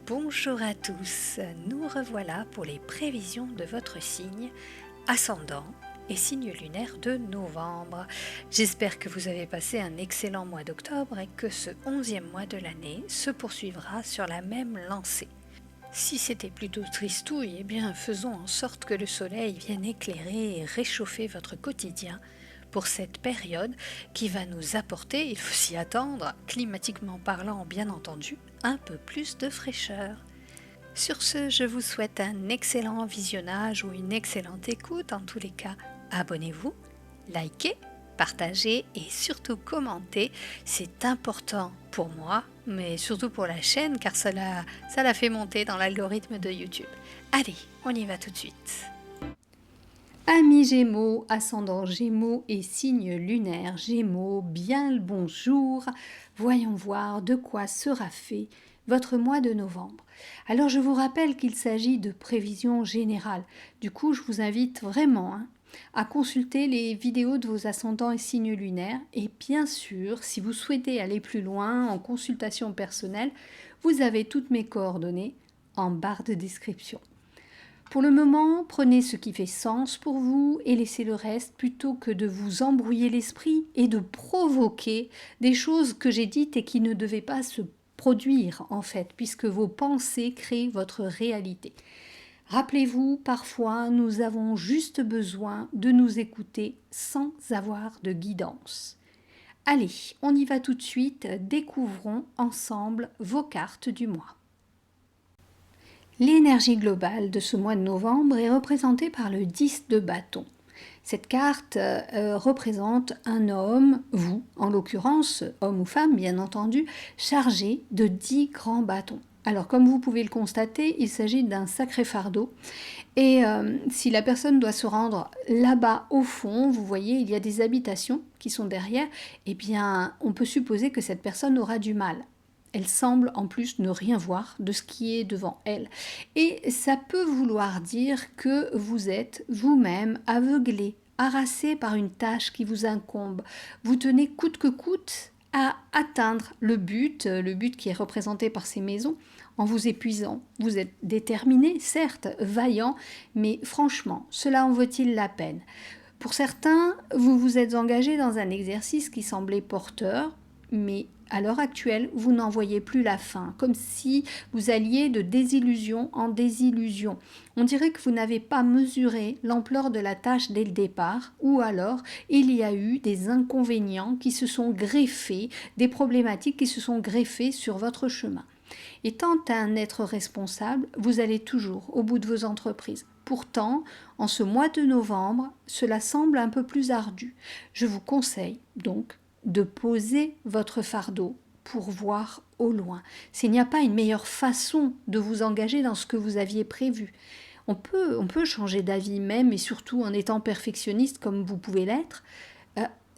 Bonjour à tous, nous revoilà pour les prévisions de votre signe, ascendant et signe lunaire de novembre. J'espère que vous avez passé un excellent mois d'octobre et que ce 11e mois de l'année se poursuivra sur la même lancée. Si c'était plutôt tristouille, eh bien faisons en sorte que le soleil vienne éclairer et réchauffer votre quotidien pour cette période qui va nous apporter, il faut s'y attendre, climatiquement parlant bien entendu, un peu plus de fraîcheur. Sur ce, je vous souhaite un excellent visionnage ou une excellente écoute. En tous les cas, abonnez-vous, likez, partagez et surtout commentez. C'est important pour moi, mais surtout pour la chaîne car ça la fait monter dans l'algorithme de YouTube. Allez, on y va tout de suite. Amis Gémeaux, ascendant Gémeaux et signe lunaire Gémeaux, bien le bonjour. Voyons voir de quoi sera fait votre mois de novembre. Alors je vous rappelle qu'il s'agit de prévisions générales. Du coup, je vous invite vraiment à consulter les vidéos de vos ascendants et signes lunaires. Et bien sûr, si vous souhaitez aller plus loin en consultation personnelle, vous avez toutes mes coordonnées en barre de description. Pour le moment, prenez ce qui fait sens pour vous et laissez le reste plutôt que de vous embrouiller l'esprit et de provoquer des choses que j'ai dites et qui ne devaient pas se produire en fait, puisque vos pensées créent votre réalité. Rappelez-vous, parfois, nous avons juste besoin de nous écouter sans avoir de guidance. Allez, on y va tout de suite, découvrons ensemble vos cartes du mois. L'énergie globale de ce mois de novembre est représentée par le 10 de bâton. Cette carte représente un homme, vous en l'occurrence, homme ou femme bien entendu, chargé de 10 grands bâtons. Alors comme vous pouvez le constater, il s'agit d'un sacré fardeau et si la personne doit se rendre là-bas au fond, vous voyez il y a des habitations qui sont derrière, eh bien on peut supposer que cette personne aura du mal. Elle semble en plus ne rien voir de ce qui est devant elle. Et ça peut vouloir dire que vous êtes vous-même aveuglé, harassé par une tâche qui vous incombe. Vous tenez coûte que coûte à atteindre le but qui est représenté par ces maisons, en vous épuisant. Vous êtes déterminé, certes, vaillant, mais franchement, cela en vaut-il la peine ? Pour certains, vous vous êtes engagé dans un exercice qui semblait porteur, mais à l'heure actuelle, vous n'en voyez plus la fin, comme si vous alliez de désillusion en désillusion. On dirait que vous n'avez pas mesuré l'ampleur de la tâche dès le départ, ou alors il y a eu des inconvénients qui se sont greffés, des problématiques qui se sont greffées sur votre chemin. Étant un être responsable, vous allez toujours au bout de vos entreprises. Pourtant, en ce mois de novembre, cela semble un peu plus ardu. Je vous conseille donc de poser votre fardeau pour voir au loin. S'il n'y a pas une meilleure façon de vous engager dans ce que vous aviez prévu. On peut changer d'avis même et surtout en étant perfectionniste comme vous pouvez l'être.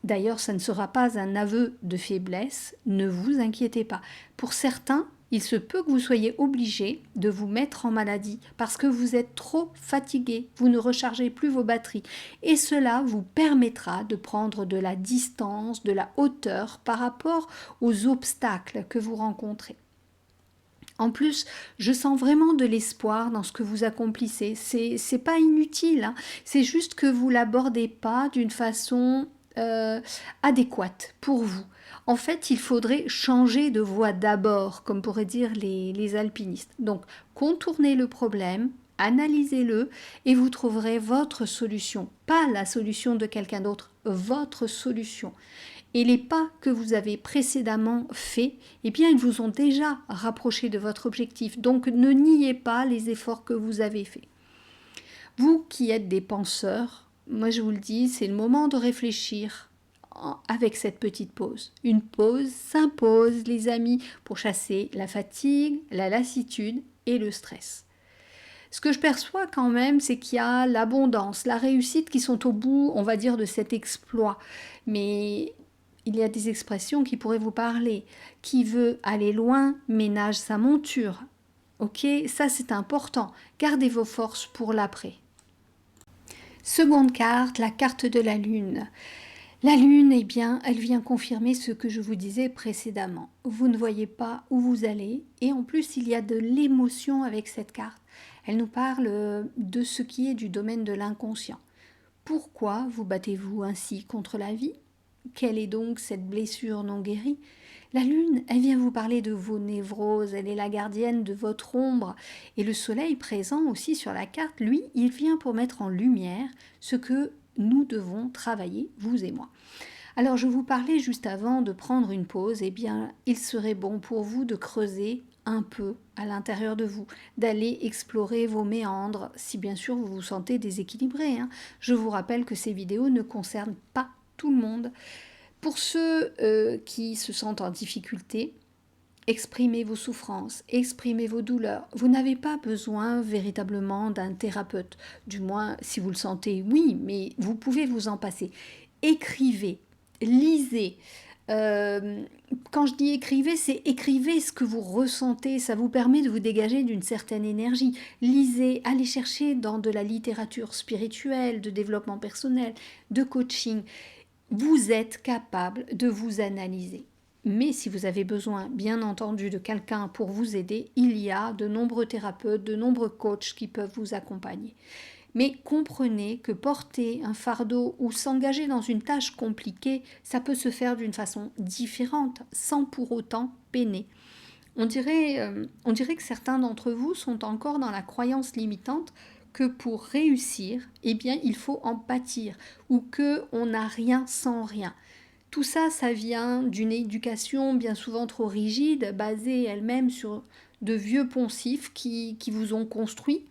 D'ailleurs, ça ne sera pas un aveu de faiblesse, ne vous inquiétez pas. Pour certains, il se peut que vous soyez obligé de vous mettre en maladie parce que vous êtes trop fatigué, vous ne rechargez plus vos batteries. Et cela vous permettra de prendre de la distance, de la hauteur par rapport aux obstacles que vous rencontrez. En plus, je sens vraiment de l'espoir dans ce que vous accomplissez. C'est pas inutile, hein. C'est juste que vous l'abordez pas d'une façon adéquate pour vous. En fait, il faudrait changer de voie d'abord, comme pourraient dire les alpinistes. Donc, contournez le problème, analysez-le et vous trouverez votre solution. Pas la solution de quelqu'un d'autre, votre solution. Et les pas que vous avez précédemment faits, eh bien, ils vous ont déjà rapproché de votre objectif. Donc, ne niez pas les efforts que vous avez faits. Vous qui êtes des penseurs, moi je vous le dis, c'est le moment de réfléchir avec cette petite pause. Une pause s'impose, les amis, pour chasser la fatigue, la lassitude et le stress. Ce que je perçois quand même, c'est qu'il y a l'abondance, la réussite qui sont au bout, on va dire, de cet exploit. Mais il y a des expressions qui pourraient vous parler. Qui veut aller loin ménage sa monture. Ok, ça c'est important. Gardez vos forces pour l'après. Seconde carte, la carte de la lune. La lune, eh bien, elle vient confirmer ce que je vous disais précédemment. Vous ne voyez pas où vous allez et en plus il y a de l'émotion avec cette carte. Elle nous parle de ce qui est du domaine de l'inconscient. Pourquoi vous battez-vous ainsi contre la vie? Quelle est donc cette blessure non guérie? La lune, elle vient vous parler de vos névroses, elle est la gardienne de votre ombre. Et le soleil présent aussi sur la carte, lui, il vient pour mettre en lumière ce que nous devons travailler, vous et moi. Alors je vous parlais juste avant de prendre une pause, eh bien il serait bon pour vous de creuser un peu à l'intérieur de vous, d'aller explorer vos méandres, si bien sûr vous vous sentez déséquilibré, hein. Je vous rappelle que ces vidéos ne concernent pas tout le monde. Pour ceux qui se sentent en difficulté, exprimez vos souffrances, exprimez vos douleurs. Vous n'avez pas besoin véritablement d'un thérapeute. Du moins, si vous le sentez, oui, mais vous pouvez vous en passer. Écrivez, lisez. Quand je dis écrivez, c'est écrivez ce que vous ressentez. Ça vous permet de vous dégager d'une certaine énergie. Lisez, allez chercher dans de la littérature spirituelle, de développement personnel, de coaching. Vous êtes capable de vous analyser. Mais si vous avez besoin, bien entendu, de quelqu'un pour vous aider, il y a de nombreux thérapeutes, de nombreux coachs qui peuvent vous accompagner. Mais comprenez que porter un fardeau ou s'engager dans une tâche compliquée, ça peut se faire d'une façon différente, sans pour autant peiner. On dirait que certains d'entre vous sont encore dans la croyance limitante que pour réussir, eh bien, il faut en pâtir ou que on n'a rien sans rien. Tout ça, ça vient d'une éducation bien souvent trop rigide, basée elle-même sur de vieux poncifs qui vous ont construit,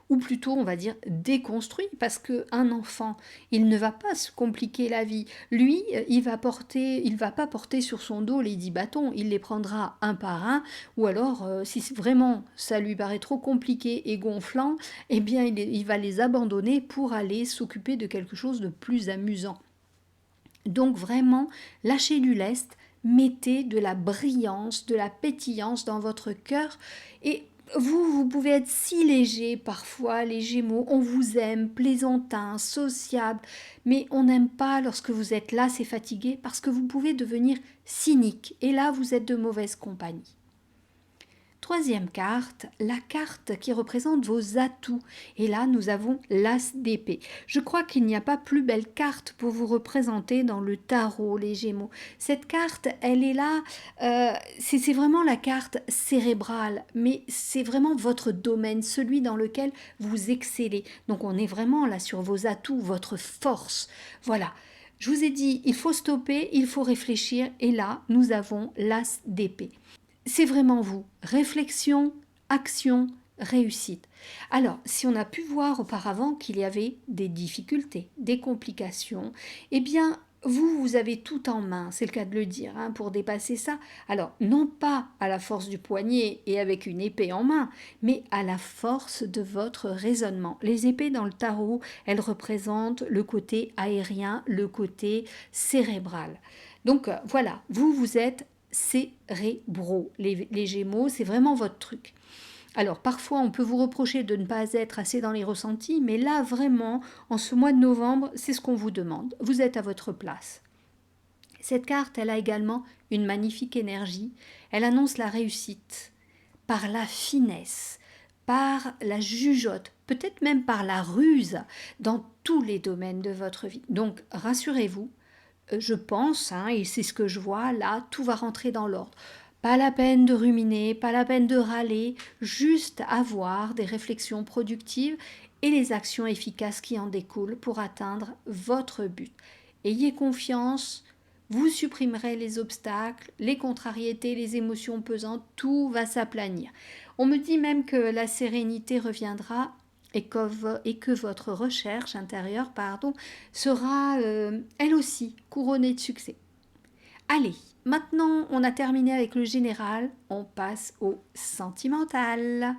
ou plutôt on va dire déconstruit, parce qu'un enfant, il ne va pas se compliquer la vie. Lui, il va pas porter sur son dos les 10 bâtons, il les prendra un par un, ou alors si vraiment ça lui paraît trop compliqué et gonflant, eh bien il va les abandonner pour aller s'occuper de quelque chose de plus amusant. Donc vraiment, lâchez du lest, mettez de la brillance, de la pétillance dans votre cœur et vous pouvez être si léger parfois, les Gémeaux, on vous aime, plaisantin, sociable, mais on n'aime pas lorsque vous êtes là, c'est fatigué, parce que vous pouvez devenir cynique, et là vous êtes de mauvaise compagnie. Troisième carte, la carte qui représente vos atouts. Et là, nous avons l'As d'épée. Je crois qu'il n'y a pas plus belle carte pour vous représenter dans le tarot, les Gémeaux. Cette carte, elle est là, c'est vraiment la carte cérébrale, mais c'est vraiment votre domaine, celui dans lequel vous excellez. Donc on est vraiment là sur vos atouts, votre force. Voilà. Je vous ai dit, il faut stopper, il faut réfléchir, et là, nous avons l'As d'épée. C'est vraiment vous. Réflexion, action, réussite. Alors, si on a pu voir auparavant qu'il y avait des difficultés, des complications, eh bien, vous avez tout en main, c'est le cas de le dire, hein, pour dépasser ça. Alors, non pas à la force du poignet et avec une épée en main, mais à la force de votre raisonnement. Les épées dans le tarot, elles représentent le côté aérien, le côté cérébral. Donc, voilà, vous êtes cérébraux. Les Gémeaux, c'est vraiment votre truc. Alors parfois on peut vous reprocher de ne pas être assez dans les ressentis, mais là vraiment, en ce mois de novembre, c'est ce qu'on vous demande. Vous êtes à votre place. Cette carte, elle a également une magnifique énergie. Elle annonce la réussite par la finesse, par la jugeote, peut-être même par la ruse dans tous les domaines de votre vie. Donc rassurez-vous, je pense, hein, et c'est ce que je vois, là, tout va rentrer dans l'ordre. Pas la peine de ruminer, pas la peine de râler, juste avoir des réflexions productives et les actions efficaces qui en découlent pour atteindre votre but. Ayez confiance, vous supprimerez les obstacles, les contrariétés, les émotions pesantes, tout va s'aplanir. On me dit même que la sérénité reviendra et que votre recherche intérieure sera elle aussi couronnée de succès. Allez, maintenant on a terminé avec le général, on passe au sentimental.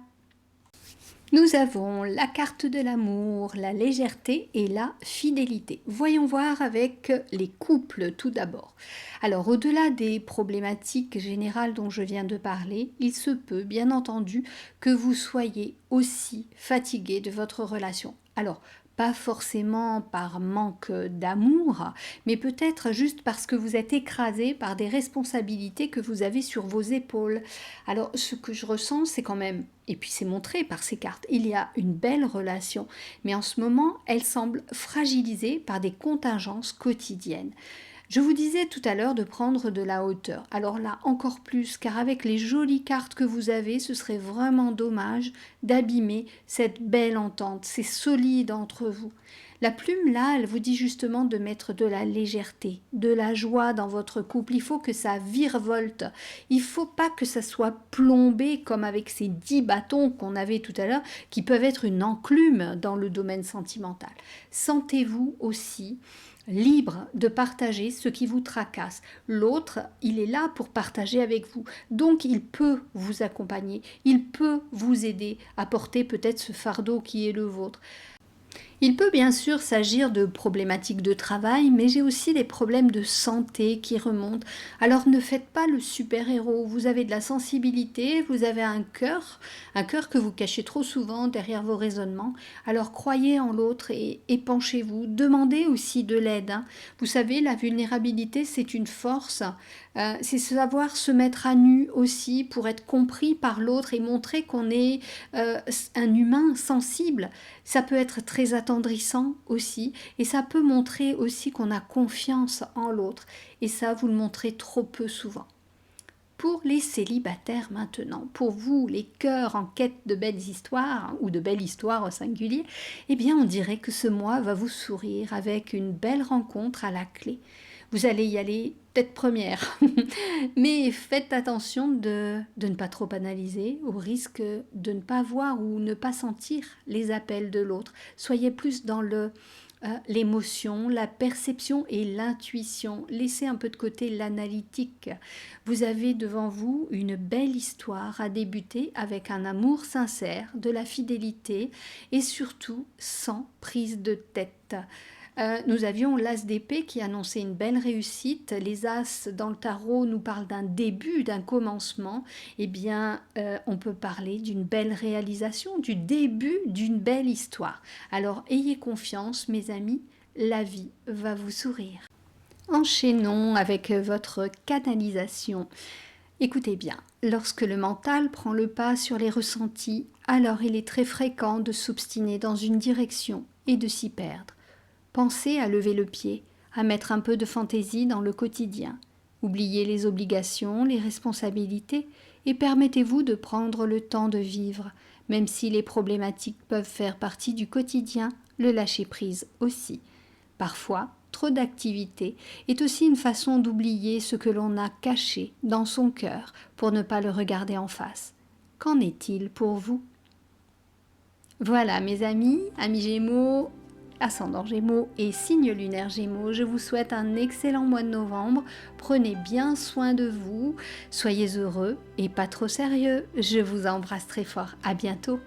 Nous avons la carte de l'amour, la légèreté et la fidélité. Voyons voir avec les couples tout d'abord. Alors au-delà des problématiques générales dont je viens de parler, il se peut bien entendu que vous soyez aussi fatigué de votre relation. Alors pas forcément par manque d'amour, mais peut-être juste parce que vous êtes écrasé par des responsabilités que vous avez sur vos épaules. Alors, ce que je ressens, c'est quand même, et puis c'est montré par ces cartes, il y a une belle relation, mais en ce moment, elle semble fragilisée par des contingences quotidiennes. Je vous disais tout à l'heure de prendre de la hauteur. Alors là, encore plus, car avec les jolies cartes que vous avez, ce serait vraiment dommage d'abîmer cette belle entente, c'est solide entre vous. La plume, là, elle vous dit justement de mettre de la légèreté, de la joie dans votre couple. Il faut que ça virevolte. Il ne faut pas que ça soit plombé comme avec ces 10 bâtons qu'on avait tout à l'heure, qui peuvent être une enclume dans le domaine sentimental. Sentez-vous aussi libre de partager ce qui vous tracasse. L'autre, il est là pour partager avec vous. Donc, il peut vous accompagner, il peut vous aider à porter peut-être ce fardeau qui est le vôtre. Il peut bien sûr s'agir de problématiques de travail, mais j'ai aussi des problèmes de santé qui remontent. Alors ne faites pas le super-héros, vous avez de la sensibilité, vous avez un cœur que vous cachez trop souvent derrière vos raisonnements. Alors croyez en l'autre et épanchez-vous, demandez aussi de l'aide. Vous savez, la vulnérabilité, c'est une force, c'est savoir se mettre à nu aussi pour être compris par l'autre et montrer qu'on est un humain sensible. Ça peut être très attendrissant aussi et ça peut montrer aussi qu'on a confiance en l'autre et ça vous le montrez trop peu souvent. Pour les célibataires maintenant, pour vous les cœurs en quête de belles histoires ou de belles histoires au singulier, eh bien on dirait que ce mois va vous sourire avec une belle rencontre à la clé. Vous allez y aller tête première, mais faites attention de ne pas trop analyser au risque de ne pas voir ou ne pas sentir les appels de l'autre. Soyez plus dans l'émotion, la perception et l'intuition. Laissez un peu de côté l'analytique. Vous avez devant vous une belle histoire à débuter avec un amour sincère, de la fidélité et surtout sans prise de tête. Nous avions l'as d'épée qui annonçait une belle réussite. Les as dans le tarot nous parlent d'un début, d'un commencement. Eh bien, on peut parler d'une belle réalisation, du début d'une belle histoire. Alors, ayez confiance, mes amis, la vie va vous sourire. Enchaînons avec votre canalisation. Écoutez bien, lorsque le mental prend le pas sur les ressentis, alors il est très fréquent de s'obstiner dans une direction et de s'y perdre. Pensez à lever le pied, à mettre un peu de fantaisie dans le quotidien. Oubliez les obligations, les responsabilités et permettez-vous de prendre le temps de vivre. Même si les problématiques peuvent faire partie du quotidien, le lâcher-prise aussi. Parfois, trop d'activité est aussi une façon d'oublier ce que l'on a caché dans son cœur pour ne pas le regarder en face. Qu'en est-il pour vous ? Voilà mes amis Gémeaux, ascendant Gémeaux et signe lunaire Gémeaux, je vous souhaite un excellent mois de novembre. Prenez bien soin de vous, soyez heureux et pas trop sérieux. Je vous embrasse très fort. À bientôt.